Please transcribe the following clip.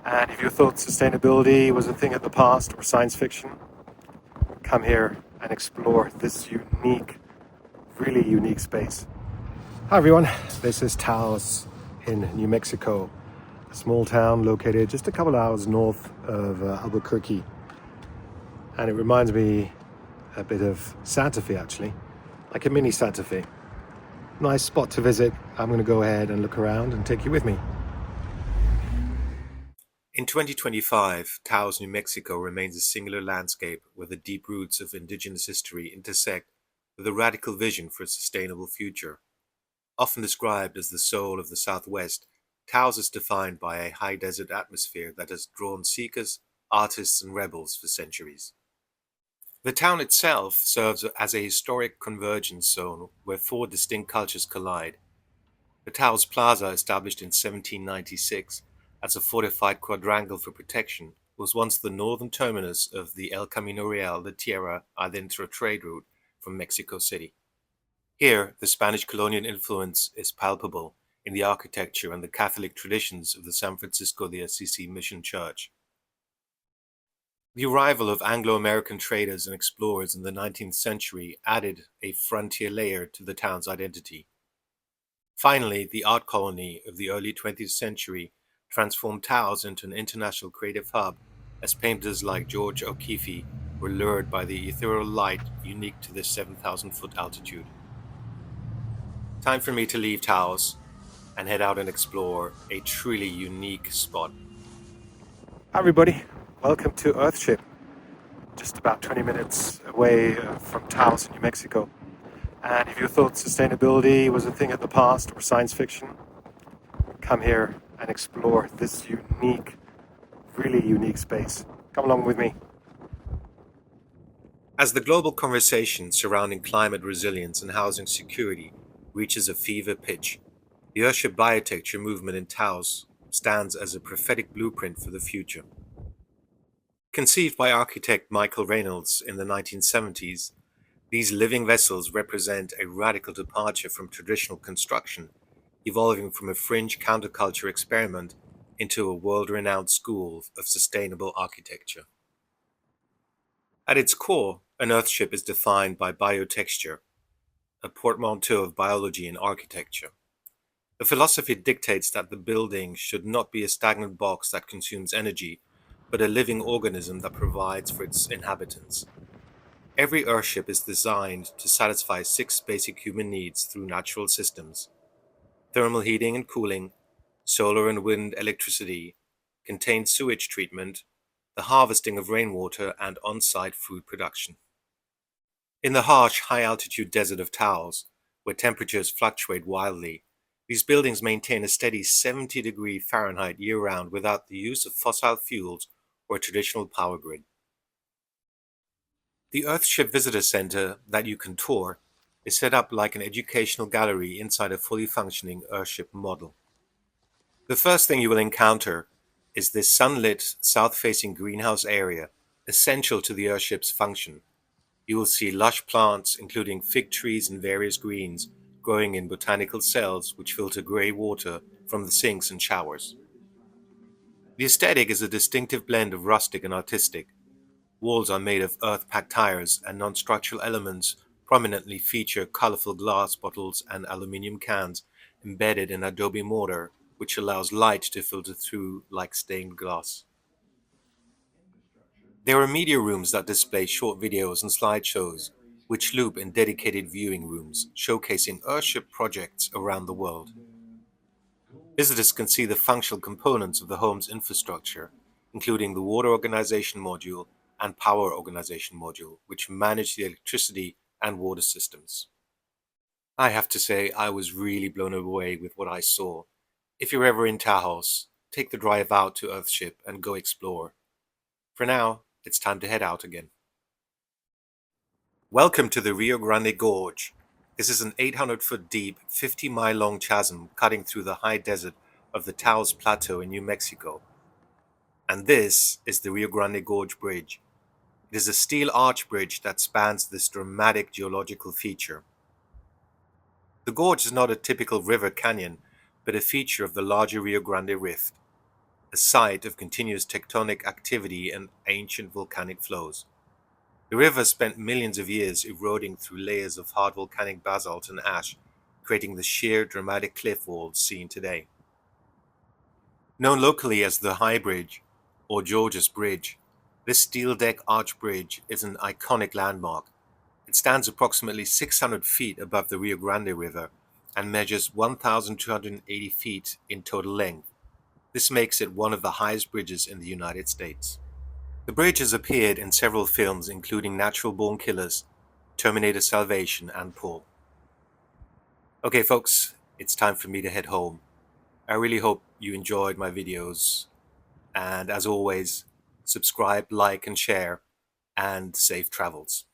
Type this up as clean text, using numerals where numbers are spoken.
And if you thought sustainability was a thing of the past or science fiction, come here and explore this unique, really unique space. Hi everyone, this is Taos in New Mexico, a small town located just a couple hours north of Albuquerque. And it reminds me a bit of Santa Fe actually, like a mini Santa Fe. Nice spot to visit. I'm going to go ahead and look around and take you with me. In 2025, Taos, New Mexico remains a singular landscape where the deep roots of indigenous history intersect with a radical vision for a sustainable future. Often described as the soul of the Southwest, Taos is defined by a high desert atmosphere that has drawn seekers, artists, and rebels for centuries. The town itself serves as a historic convergence zone where four distinct cultures collide. The Taos Plaza, established in 1796 as a fortified quadrangle for protection, was once the northern terminus of the El Camino Real de Tierra Adentro trade route from Mexico City. Here, the Spanish colonial influence is palpable in the architecture and the Catholic traditions of the San Francisco de Assisi Mission Church. The arrival of Anglo-American traders and explorers in the 19th century added a frontier layer to the town's identity. Finally, the art colony of the early 20th century transformed Taos into an international creative hub as painters like George O'Keeffe were lured by the ethereal light unique to this 7,000-foot altitude. Time for me to leave Taos and head out and explore a truly unique spot. Hi everybody, welcome to Earthship, just about 20 minutes away from Taos, New Mexico. And if you thought sustainability was a thing of the past or science fiction, come here and explore this unique, really unique space. Come along with me. As the global conversation surrounding climate resilience and housing security reaches a fever pitch, the Earthship Biotecture movement in Taos stands as a prophetic blueprint for the future. Conceived by architect Michael Reynolds in the 1970s, these living vessels represent a radical departure from traditional construction, evolving from a fringe counterculture experiment into a world-renowned school of sustainable architecture. At its core, an Earthship is defined by biotexture, a portmanteau of biology and architecture. The philosophy dictates that the building should not be a stagnant box that consumes energy, but a living organism that provides for its inhabitants. Every Earthship is designed to satisfy 6 basic human needs through natural systems: thermal heating and cooling, solar and wind electricity, contained sewage treatment, the harvesting of rainwater, and on-site food production. In the harsh, high-altitude desert of Taos, where temperatures fluctuate wildly, these buildings maintain a steady 70-degree Fahrenheit year-round without the use of fossil fuels or a traditional power grid. The Earthship Visitor Center that you can tour is set up like an educational gallery inside a fully functioning Earthship model. The first thing you will encounter is this sunlit, south-facing greenhouse area, essential to the Earthship's function. You will see lush plants, including fig trees and various greens, growing in botanical cells which filter grey water from the sinks and showers. The aesthetic is a distinctive blend of rustic and artistic. Walls are made of earth-packed tires, and non-structural elements prominently feature colorful glass bottles and aluminum cans embedded in adobe mortar, which allows light to filter through like stained glass. There are media rooms that display short videos and slideshows, which loop in dedicated viewing rooms, showcasing Earthship projects around the world. Visitors can see the functional components of the home's infrastructure, including the water organization module and power organization module, which manage the electricity and water systems. I have to say, I was really blown away with what I saw. If you're ever in Taos, take the drive out to Earthship and go explore. For now, it's time to head out again. Welcome to the Rio Grande Gorge. This is an 800-foot deep, 50-mile-long chasm cutting through the high desert of the Taos Plateau in New Mexico. And this is the Rio Grande Gorge Bridge. It is a steel arch bridge that spans this dramatic geological feature. The gorge is not a typical river canyon, but a feature of the larger Rio Grande Rift, a site of continuous tectonic activity and ancient volcanic flows. The river spent millions of years eroding through layers of hard volcanic basalt and ash, creating the sheer, dramatic cliff walls seen today. Known locally as the High Bridge or George's Bridge, this steel deck arch bridge is an iconic landmark. It stands approximately 600 feet above the Rio Grande River and measures 1,280 feet in total length. This makes it one of the highest bridges in the United States. The bridge has appeared in several films including Natural Born Killers, Terminator Salvation, and Paul. Okay folks, it's time for me to head home. I really hope you enjoyed my videos, and as always, subscribe, like, and share, and safe travels.